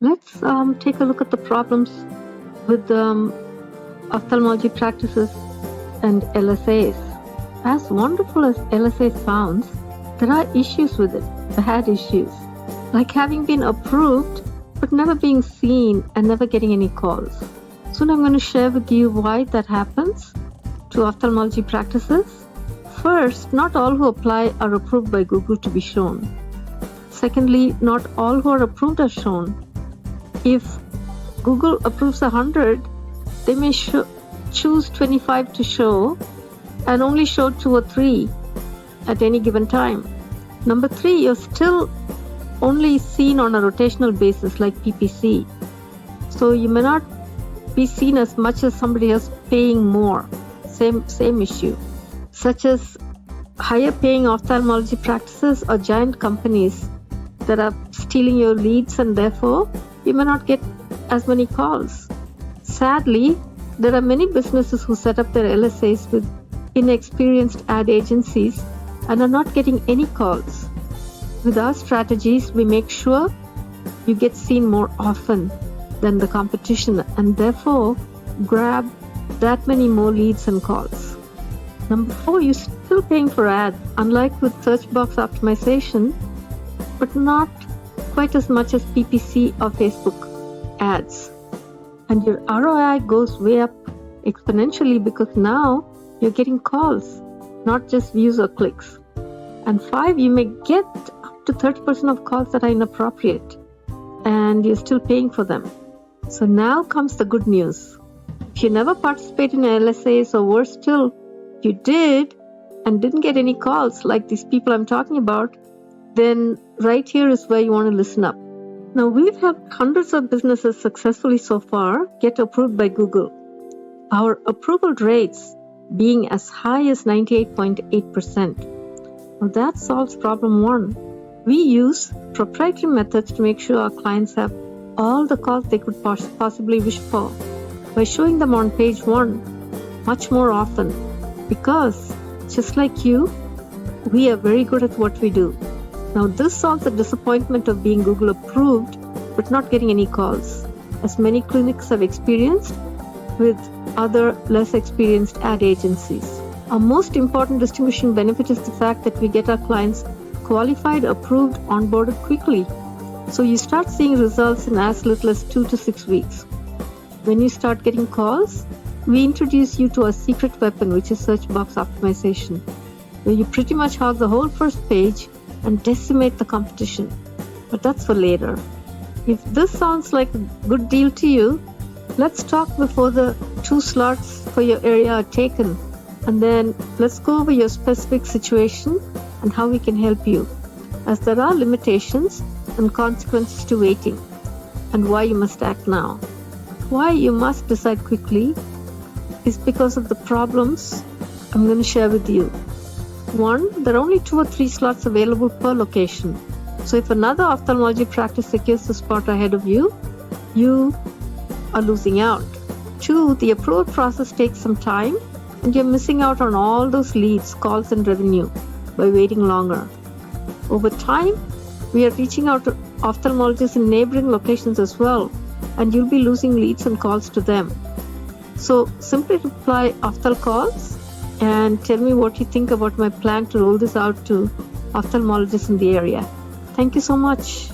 Let's take a look at the problems with ophthalmology practices and LSAs. As wonderful as LSA sounds, there are issues with it, bad issues, like having been approved but never being seen and never getting any calls. Soon I'm going to share with you why that happens to ophthalmology practices. First, not all who apply are approved by Google to be shown. Secondly, not all who are approved are shown. If Google approves 100, they may choose 25 to show and only show 2 or 3 at any given time. Number 3, you're still only seen on a rotational basis like PPC. So you may not be seen as much as somebody else paying more. Same issue. Such as higher paying ophthalmology practices or giant companies that are stealing your leads, and therefore you may not get as many calls. Sadly, there are many businesses who set up their LSAs with inexperienced ad agencies and are not getting any calls. With our strategies, we make sure you get seen more often than the competition and therefore grab that many more leads and calls. Number 4, you're still paying for ads, unlike with search box optimization, but not quite as much as PPC or Facebook ads. And your ROI goes way up exponentially because now you're getting calls, not just views or clicks. And 5, you may get up to 30% of calls that are inappropriate and you're still paying for them. So now comes the good news. If you never participate in LSAs, or worse still, you did and didn't get any calls like these people I'm talking about, then right here is where you want to listen up. Now, we've helped hundreds of businesses successfully so far get approved by Google. Our approval rates being as high as 98.8%. Now, that solves problem 1. We use proprietary methods to make sure our clients have all the calls they could possibly wish for by showing them on page 1 much more often, because just like you, we are very good at what we do. Now, this solves the disappointment of being Google approved but not getting any calls, as many clinics have experienced with other less experienced ad agencies. Our most important distinguishing benefit is the fact that we get our clients qualified, approved, onboarded quickly. So you start seeing results in as little as 2 to 6 weeks. When you start getting calls, we introduce you to a secret weapon, which is search box optimization, where you pretty much hog the whole first page and decimate the competition. But that's for later. If this sounds like a good deal to you, let's talk before the 2 slots for your area are taken, and then let's go over your specific situation and how we can help you, as there are limitations and consequences to waiting, and why you must act now. Why you must decide quickly is because of the problems I'm going to share with you. 1, there are only 2 or 3 slots available per location. So if another ophthalmology practice secures the spot ahead of you, you are losing out. 2, the approval process takes some time and you're missing out on all those leads, calls and revenue by waiting longer. Over time, we are reaching out to ophthalmologists in neighboring locations as well, and you'll be losing leads and calls to them. So simply reply Ophthal calls and tell me what you think about my plan to roll this out to ophthalmologists in the area. Thank you so much.